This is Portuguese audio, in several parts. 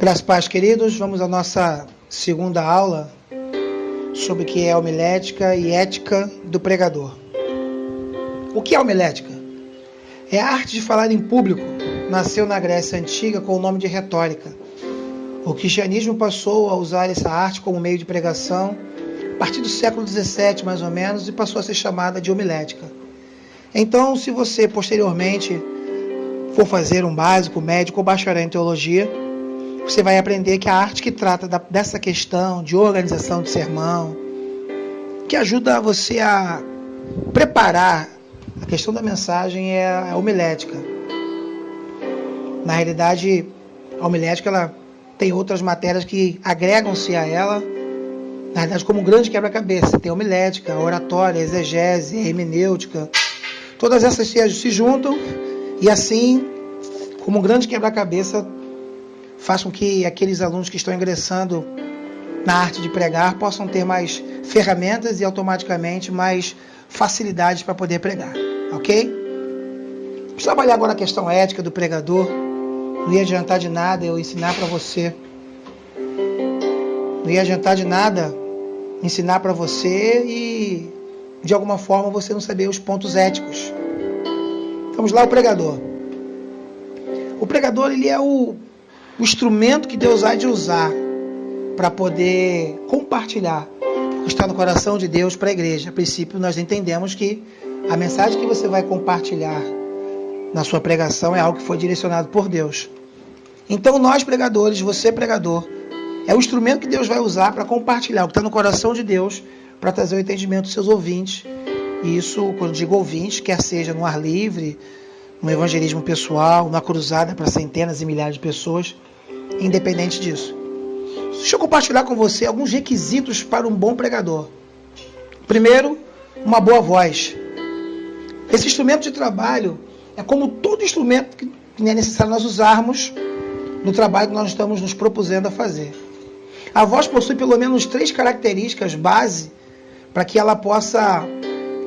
Graças a Deus, queridos, vamos à nossa segunda aula sobre o que é homilética e ética do pregador. O que é homilética? É a arte de falar em público. Nasceu na Grécia Antiga com o nome de retórica. O cristianismo passou a usar essa arte como meio de pregação a partir do século XVII, mais ou menos, e passou a ser chamada de homilética. Então, se você posteriormente for fazer um básico, médico ou bacharel em teologia, você vai aprender que a arte que trata dessa questão de organização de sermão, que ajuda você a preparar a questão da mensagem, é a homilética. Na realidade, a homilética ela tem outras matérias que agregam-se a ela, na realidade, como um grande quebra-cabeça. Tem a homilética, a oratória, a exegese, a hermenêutica. Todas essas se juntam e assim, como um grande quebra-cabeça, faz com que aqueles alunos que estão ingressando na arte de pregar possam ter mais ferramentas e automaticamente mais facilidades para poder pregar, ok? Vamos trabalhar agora a questão ética do pregador. Não ia adiantar de nada eu ensinar para você. Não ia adiantar de nada ensinar para você e, de alguma forma, você não saber os pontos éticos. Vamos lá, o pregador. O pregador, ele é o instrumento que Deus há de usar para poder compartilhar o que está no coração de Deus para a igreja. A princípio, nós entendemos que a mensagem que você vai compartilhar na sua pregação é algo que foi direcionado por Deus. Então, nós pregadores, você pregador, é o instrumento que Deus vai usar para compartilhar o que está no coração de Deus para trazer o entendimento dos seus ouvintes. E isso, quando digo ouvintes, quer seja no ar livre, no evangelismo pessoal, numa cruzada para centenas e milhares de pessoas, independente disso. Deixa eu compartilhar com você alguns requisitos para um bom pregador. Primeiro, uma boa voz. Esse instrumento de trabalho é como todo instrumento que é necessário nós usarmos no trabalho que nós estamos nos propusendo a fazer. A voz possui pelo menos 3 características base para que ela possa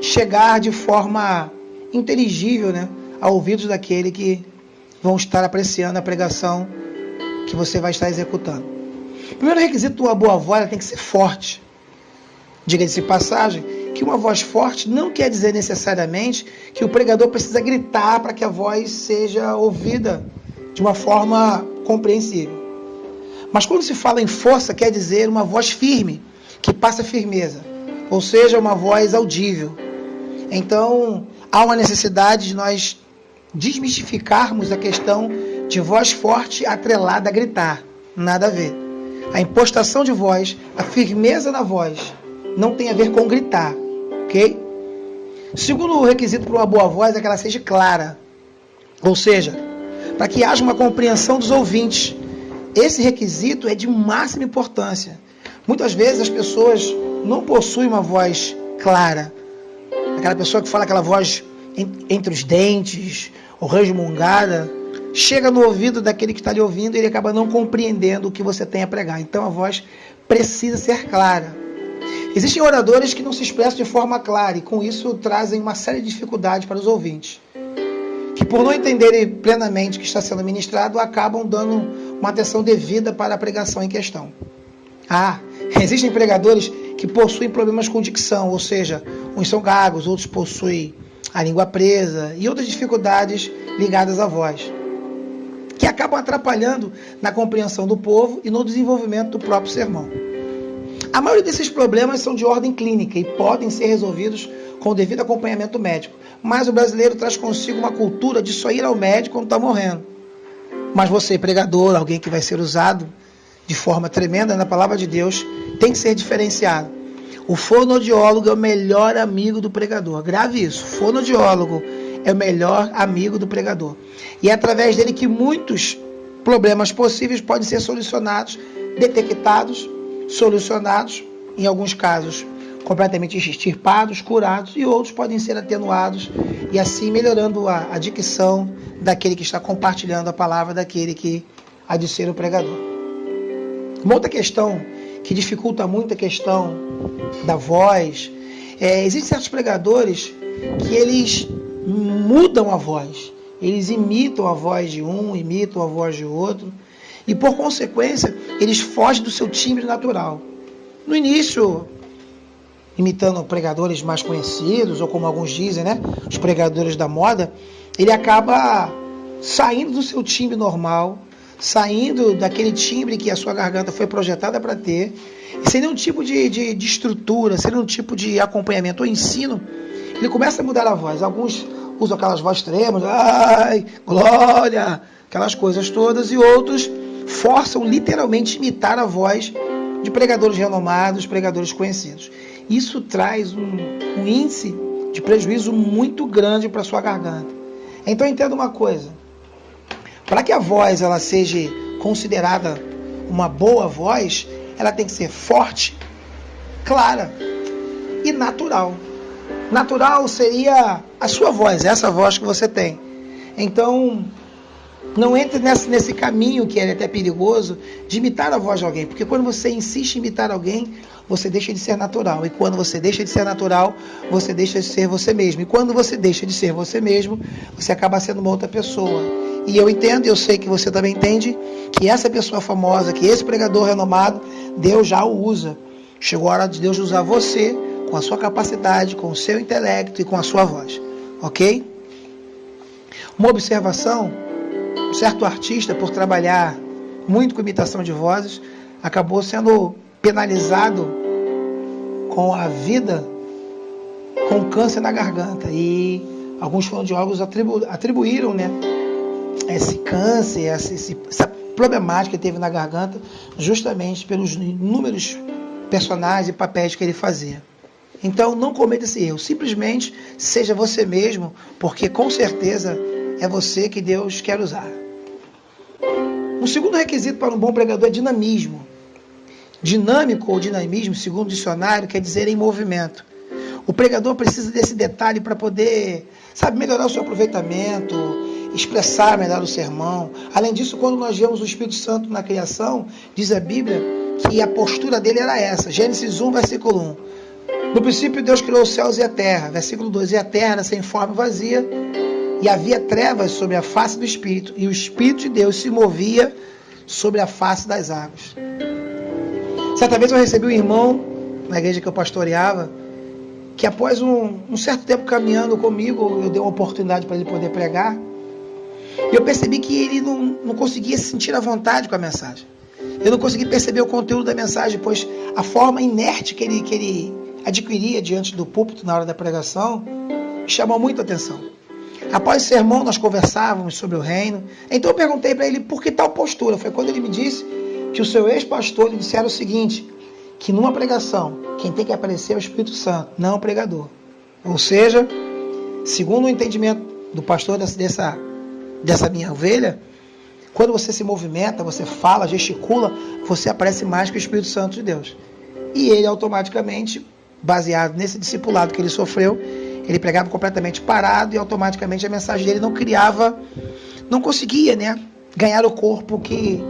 chegar de forma inteligível, a ouvidos daquele que vão estar apreciando a pregação que você vai estar executando. O primeiro requisito de uma boa voz, ela tem que ser forte. Diga-se de passagem que uma voz forte não quer dizer necessariamente que o pregador precisa gritar para que a voz seja ouvida de uma forma compreensível. Mas quando se fala em força, quer dizer uma voz firme, que passa firmeza, ou seja, uma voz audível. Então, há uma necessidade de nós desmistificarmos a questão de voz forte atrelada a gritar. Nada a ver. A impostação de voz, a firmeza na voz, não tem a ver com gritar, ok? Segundo requisito para uma boa voz é que ela seja clara, ou seja, para que haja uma compreensão dos ouvintes. Esse requisito é de máxima importância. Muitas vezes as pessoas não possuem uma voz clara. Aquela pessoa que fala aquela voz entre os dentes, ou resmungada, chega no ouvido daquele que está lhe ouvindo e ele acaba não compreendendo o que você tem a pregar. Então a voz precisa ser clara. Existem oradores que não se expressam de forma clara e com isso trazem uma série de dificuldades para os ouvintes, que por não entenderem plenamente o que está sendo ministrado, acabam dando uma atenção devida para a pregação em questão. Existem pregadores que possuem problemas com dicção, ou seja, uns são gagos, outros possuem a língua presa e outras dificuldades ligadas à voz, que acabam atrapalhando na compreensão do povo e no desenvolvimento do próprio sermão. A maioria desses problemas são de ordem clínica e podem ser resolvidos com o devido acompanhamento médico, mas o brasileiro traz consigo uma cultura de só ir ao médico quando está morrendo. Mas você, pregador, alguém que vai ser usado de forma tremenda na palavra de Deus, tem que ser diferenciado. O fonoaudiólogo é o melhor amigo do pregador. Grave isso. O fonoaudiólogo é o melhor amigo do pregador. E é através dele que muitos problemas possíveis podem ser solucionados, detectados, solucionados, em alguns casos completamente extirpados, curados, e outros podem ser atenuados e assim melhorando a dicção daquele que está compartilhando a palavra, daquele que há de ser o pregador. Uma outra questão que dificulta muito a questão da voz, existem certos pregadores que eles mudam a voz, eles imitam a voz de um, imitam a voz de outro, E por consequência, eles fogem do seu timbre natural. No início, imitando pregadores mais conhecidos, ou como alguns dizem, né, os pregadores da moda, ele acaba saindo do seu timbre normal, saindo daquele timbre que a sua garganta foi projetada para ter, e sem nenhum tipo de estrutura, sem nenhum tipo de acompanhamento ou ensino, ele começa a mudar a voz. Alguns usam aquelas vozes trêmulas, ai, glória, aquelas coisas todas, e outros forçam literalmente imitar a voz de pregadores renomados, pregadores conhecidos. Isso traz um índice de prejuízo muito grande para a sua garganta. Então entenda uma coisa, para que a voz ela seja considerada uma boa voz, ela tem que ser forte, clara e natural. Natural seria a sua voz, essa voz que você tem. Então, não entre nesse caminho que é até perigoso de imitar a voz de alguém, porque quando você insiste em imitar alguém, você deixa de ser natural. E quando você deixa de ser natural, você deixa de ser você mesmo. E quando você deixa de ser você mesmo, você acaba sendo uma outra pessoa. E eu entendo, eu sei que você também entende, que essa pessoa famosa, que esse pregador renomado, Deus já o usa. Chegou a hora de Deus usar você com a sua capacidade, com o seu intelecto e com a sua voz. Ok? Uma observação, um certo artista, por trabalhar muito com imitação de vozes, acabou sendo penalizado com a vida com câncer na garganta. E alguns fonoaudiólogos atribuíram, né, esse câncer, essa problemática que teve na garganta, justamente pelos inúmeros personagens e papéis que ele fazia. Então não cometa esse erro, simplesmente seja você mesmo, porque com certeza é você que Deus quer usar. Um segundo requisito para um bom pregador é dinamismo. Dinâmico ou dinamismo, segundo o dicionário, quer dizer em movimento. O pregador precisa desse detalhe para poder, melhorar o seu aproveitamento, expressar melhor o sermão. Além disso, quando nós vemos o Espírito Santo na criação, diz a Bíblia que a postura dele era essa. Gênesis 1, versículo 1. No princípio Deus criou os céus e a terra. Versículo 2. E a terra era sem forma e vazia, e havia trevas sobre a face do Espírito, e o Espírito de Deus se movia sobre a face das águas. Certa vez eu recebi um irmão na igreja que eu pastoreava, que após um certo tempo caminhando comigo, eu dei uma oportunidade para ele poder pregar, e eu percebi que ele não conseguia se sentir à vontade com a mensagem. Eu não consegui perceber o conteúdo da mensagem, pois a forma inerte que ele adquiria diante do púlpito na hora da pregação me chamou muito a atenção. Após o sermão, nós conversávamos sobre o reino. Então eu perguntei para ele por que tal postura. Foi quando ele me disse que o seu ex-pastor lhe disseram o seguinte, que numa pregação, quem tem que aparecer é o Espírito Santo, não o pregador. Ou seja, segundo o entendimento do pastor dessa minha ovelha, quando você se movimenta, você fala, gesticula, você aparece mais que o Espírito Santo de Deus. E ele automaticamente, baseado nesse discipulado que ele sofreu, ele pregava completamente parado e automaticamente a mensagem dele não conseguia, ganhar o corpo que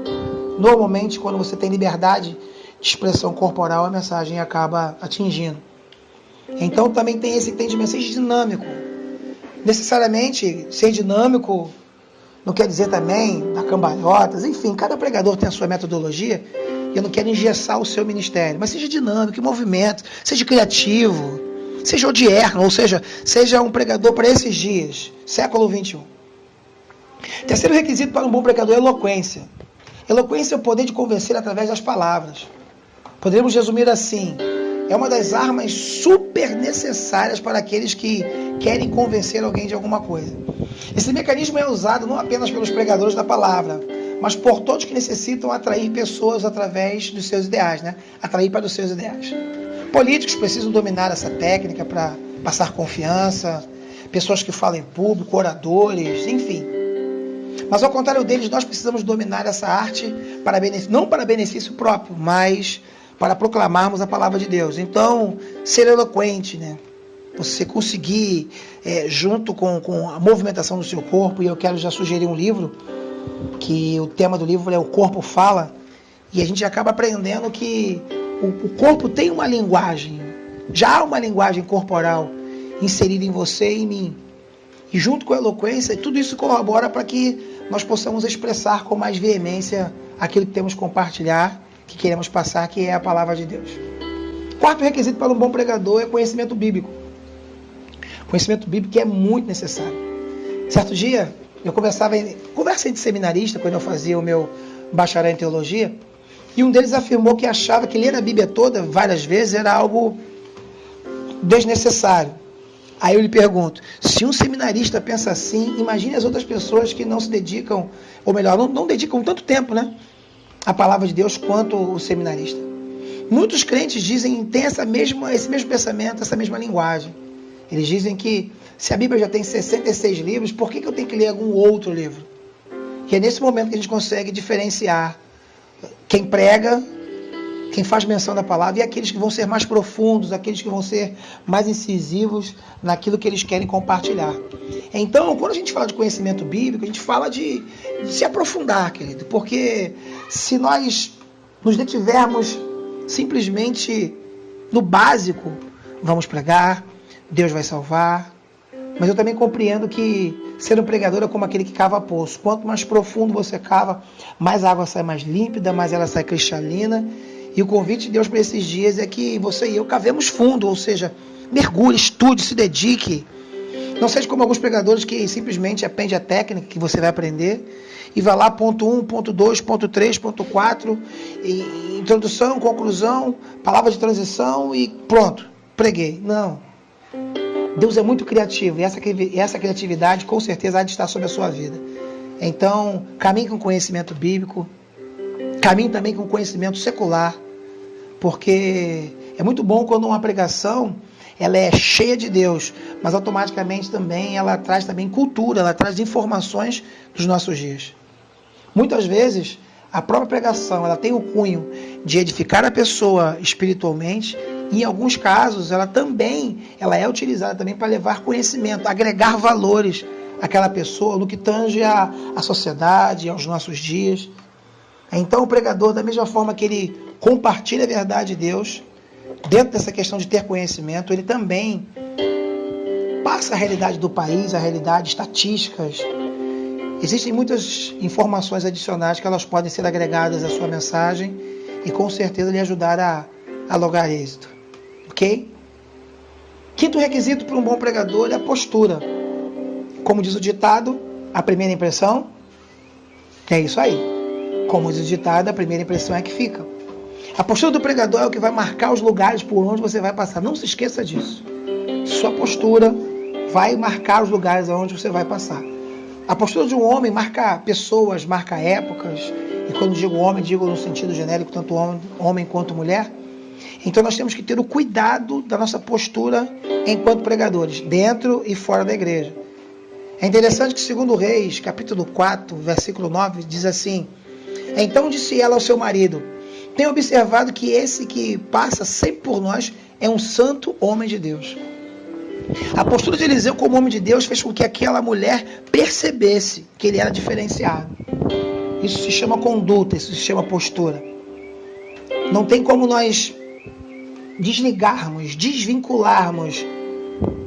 normalmente quando você tem liberdade de expressão corporal, a mensagem acaba atingindo. Então também tem esse entendimento, seja dinâmico. Necessariamente ser dinâmico não quer dizer também dar cambalhotas, enfim, cada pregador tem a sua metodologia e eu não quero engessar o seu ministério, mas seja dinâmico, em movimento, seja criativo, seja odierno, ou seja um pregador para esses dias, século 21. Terceiro requisito para um bom pregador é eloquência. Eloquência é o poder de convencer através das palavras. Podemos resumir assim, é uma das armas super necessárias para aqueles que querem convencer alguém de alguma coisa. Esse mecanismo é usado não apenas pelos pregadores da palavra, mas por todos que necessitam atrair pessoas através dos seus ideais, atrair para os seus ideais. Políticos precisam dominar essa técnica para passar confiança, pessoas que falam em público, oradores, enfim. Mas ao contrário deles, nós precisamos dominar essa arte não para benefício próprio, mas para proclamarmos a palavra de Deus. Então, ser eloquente, você conseguir, junto com a movimentação do seu corpo, e eu quero já sugerir um livro, que o tema do livro é O Corpo Fala, e a gente acaba aprendendo que o corpo tem uma linguagem, já há uma linguagem corporal inserida em você e em mim. E junto com a eloquência, tudo isso corrobora para que nós possamos expressar com mais veemência aquilo que temos que compartilhar, que queremos passar, que é a palavra de Deus. Quarto requisito para um bom pregador é conhecimento bíblico. Conhecimento bíblico é muito necessário. Certo dia, eu conversei de seminarista, quando eu fazia o meu bacharel em teologia, e um deles afirmou que achava que ler a Bíblia toda, várias vezes, era algo desnecessário. Aí eu lhe pergunto, se um seminarista pensa assim, imagine as outras pessoas que não se dedicam, ou melhor, não dedicam tanto tempo, né, à palavra de Deus quanto o seminarista. Muitos crentes têm esse mesmo pensamento, essa mesma linguagem. Eles dizem que se a Bíblia já tem 66 livros, por que eu tenho que ler algum outro livro? E é nesse momento que a gente consegue diferenciar quem prega, quem faz menção da palavra, e aqueles que vão ser mais profundos, aqueles que vão ser mais incisivos naquilo que eles querem compartilhar. Então, quando a gente fala de conhecimento bíblico, a gente fala de se aprofundar, querido, porque se nós nos detivermos simplesmente no básico, vamos pregar, Deus vai salvar, mas eu também compreendo que ser um pregador é como aquele que cava poço. Quanto mais profundo você cava, mais a água sai mais límpida, mais ela sai cristalina. E o convite de Deus para esses dias é que você e eu cavemos fundo, ou seja, mergulhe, estude, se dedique. Não seja como alguns pregadores que simplesmente aprende a técnica que você vai aprender e vai lá, ponto 1, ponto 2, ponto 3, ponto 4, introdução, conclusão, palavra de transição e pronto, preguei. Não. Deus é muito criativo e essa criatividade com certeza há de estar sobre a sua vida. Então, caminhe com conhecimento bíblico, caminhe também com conhecimento secular, porque é muito bom quando uma pregação ela é cheia de Deus, mas automaticamente também ela traz também cultura, ela traz informações dos nossos dias. Muitas vezes a própria pregação ela tem o cunho de edificar a pessoa espiritualmente. E em alguns casos, ela é utilizada também para levar conhecimento, agregar valores àquela pessoa no que tange à sociedade, aos nossos dias. Então, o pregador, da mesma forma que ele compartilha a verdade de Deus, dentro dessa questão de ter conhecimento, ele também passa a realidade do país, a realidade, estatísticas. Existem muitas informações adicionais que elas podem ser agregadas à sua mensagem e com certeza lhe ajudar a lograr êxito. Ok? Quinto requisito para um bom pregador é a postura. Como diz o ditado, a primeira impressão é isso aí. Como diz o ditado, a primeira impressão é que fica. A postura do pregador é o que vai marcar os lugares por onde você vai passar. Não se esqueça disso. Sua postura vai marcar os lugares aonde você vai passar. A postura de um homem marca pessoas, marca épocas. E quando digo homem, digo no sentido genérico, tanto homem quanto mulher. Então nós temos que ter o cuidado da nossa postura enquanto pregadores, dentro e fora da igreja. É interessante que 2 Reis, capítulo 4, versículo 9, diz assim: então disse ela ao seu marido, tenho observado que esse que passa sempre por nós é um santo homem de Deus. A postura de Eliseu como homem de Deus fez com que aquela mulher percebesse que ele era diferenciado. Isso se chama conduta, isso se chama postura. Não tem como nós desvincularmos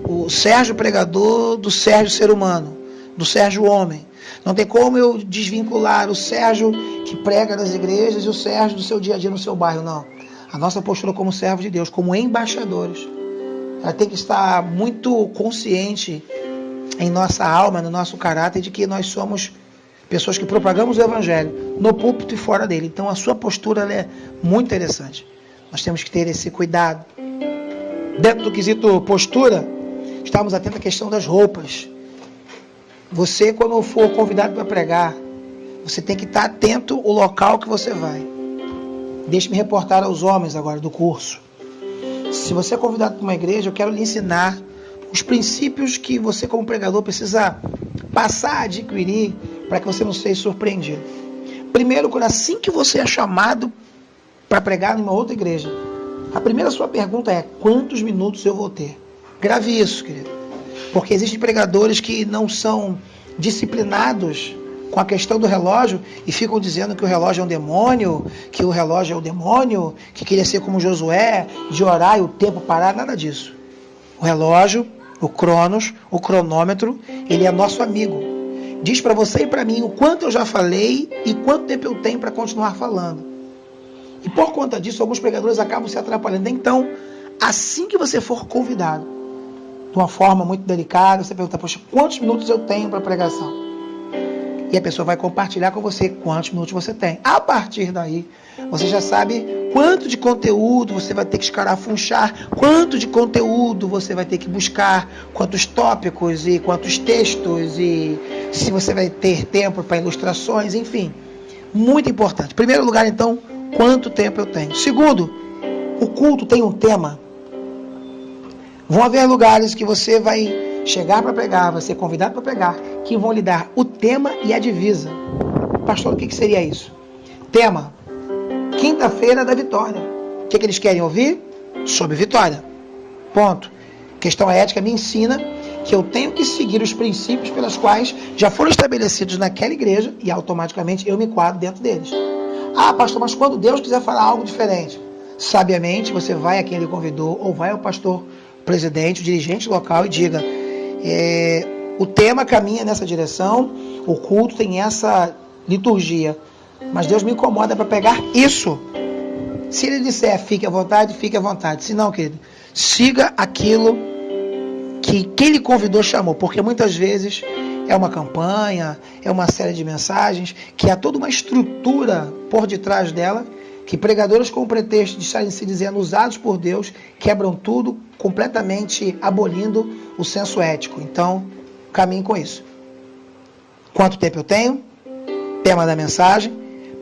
o Sérgio pregador do Sérgio ser humano, do Sérgio homem. Não tem como eu desvincular o Sérgio que prega nas igrejas e o Sérgio do seu dia a dia no seu bairro, não. A nossa postura como servo de Deus, como embaixadores, ela tem que estar muito consciente em nossa alma, no nosso caráter, de que nós somos pessoas que propagamos o Evangelho no púlpito e fora dele. Então a sua postura ela é muito interessante. Nós temos que ter esse cuidado. Dentro do quesito postura, estamos atentos à questão das roupas. Você, quando for convidado para pregar, você tem que estar atento ao local que você vai. Deixe-me reportar aos homens agora do curso. Se você é convidado para uma igreja, eu quero lhe ensinar os princípios que você, como pregador, precisa passar a adquirir para que você não seja surpreendido. Primeiro, assim que você é chamado para pregar em uma outra igreja, a primeira sua pergunta é: quantos minutos eu vou ter? Grave isso, querido. Porque existem pregadores que não são disciplinados com a questão do relógio e ficam dizendo que o relógio é um demônio, que o relógio é o demônio, que queria ser como Josué, de orar e o tempo parar, nada disso. O relógio, o cronos, o cronômetro, ele é nosso amigo. diz para você e para mim o quanto eu já falei e quanto tempo eu tenho para continuar falando. E por conta disso, alguns pregadores acabam se atrapalhando. Então, assim que você for convidado, de uma forma muito delicada, você pergunta, poxa, quantos minutos eu tenho para pregação? E a pessoa vai compartilhar com você quantos minutos você tem. A partir daí, você já sabe quanto de conteúdo você vai ter que escarafunchar, quanto de conteúdo você vai ter que buscar, quantos tópicos e quantos textos, e se você vai ter tempo para ilustrações, enfim. Muito importante. Em primeiro lugar, então, quanto tempo eu tenho. Segundo, o culto tem um tema. Vão haver lugares que você vai chegar para pregar, vai ser convidado para pregar, que vão lhe dar o tema e a divisa. Pastor, o que seria isso? Tema, quinta-feira da vitória. O que eles querem ouvir? Sobre vitória. Ponto. Questão ética me ensina que eu tenho que seguir os princípios pelos quais já foram estabelecidos naquela igreja e automaticamente eu me enquadro dentro deles. Ah, pastor, mas quando Deus quiser falar algo diferente, sabiamente você vai a quem ele convidou ou vai ao pastor presidente, o dirigente local e diga, o tema caminha nessa direção, o culto tem essa liturgia, mas Deus me incomoda para pegar isso. Se ele disser fique à vontade, fique à vontade. Se não, querido, siga aquilo que quem lhe convidou chamou, porque muitas vezes é uma campanha, é uma série de mensagens que há toda uma estrutura por detrás dela, que pregadores com o pretexto de estarem se dizendo usados por Deus, quebram tudo, completamente abolindo o senso ético. Então, caminhe com isso. Quanto tempo eu tenho? Tema da mensagem.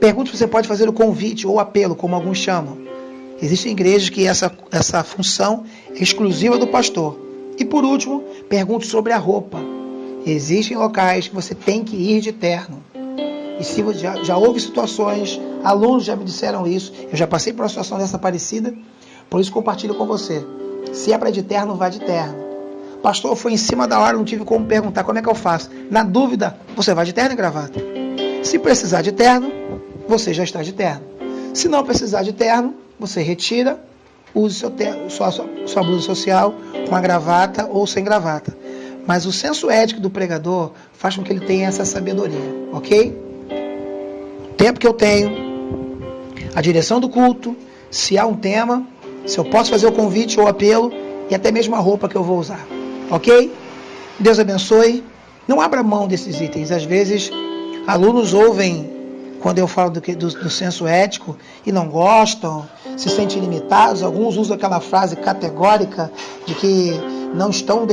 Pergunte se você pode fazer o convite ou apelo, como alguns chamam. Existem igrejas que essa função é exclusiva do pastor. E por último, pergunte sobre a roupa. Existem locais que você tem que ir de terno. E se já houve situações, alunos já me disseram isso, eu já passei por uma situação dessa parecida, por isso compartilho com você. Se é para ir de terno, vá de terno. Pastor, foi em cima da hora, não tive como perguntar, como é que eu faço? Na dúvida, você vai de terno e gravata. Se precisar de terno, você já está de terno. Se não precisar de terno, você retira, use sua blusa social com a gravata ou sem gravata. Mas o senso ético do pregador faz com que ele tenha essa sabedoria, ok? O tempo que eu tenho, a direção do culto, se há um tema, se eu posso fazer o convite ou apelo e até mesmo a roupa que eu vou usar, ok? Deus abençoe. Não abra mão desses itens. Às vezes, alunos ouvem quando eu falo do senso ético e não gostam, se sentem limitados. Alguns usam aquela frase categórica de que não estou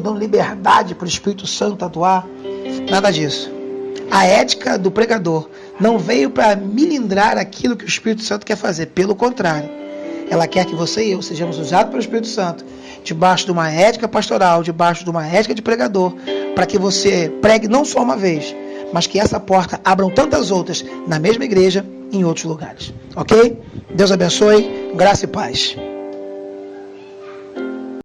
dando liberdade para o Espírito Santo atuar. Nada disso. A ética do pregador não veio para milindrar aquilo que o Espírito Santo quer fazer. Pelo contrário, ela quer que você e eu sejamos usados pelo Espírito Santo debaixo de uma ética pastoral, debaixo de uma ética de pregador, para que você pregue não só uma vez, mas que essa porta abram tantas outras na mesma igreja, em outros lugares. Ok? Deus abençoe, graça e paz.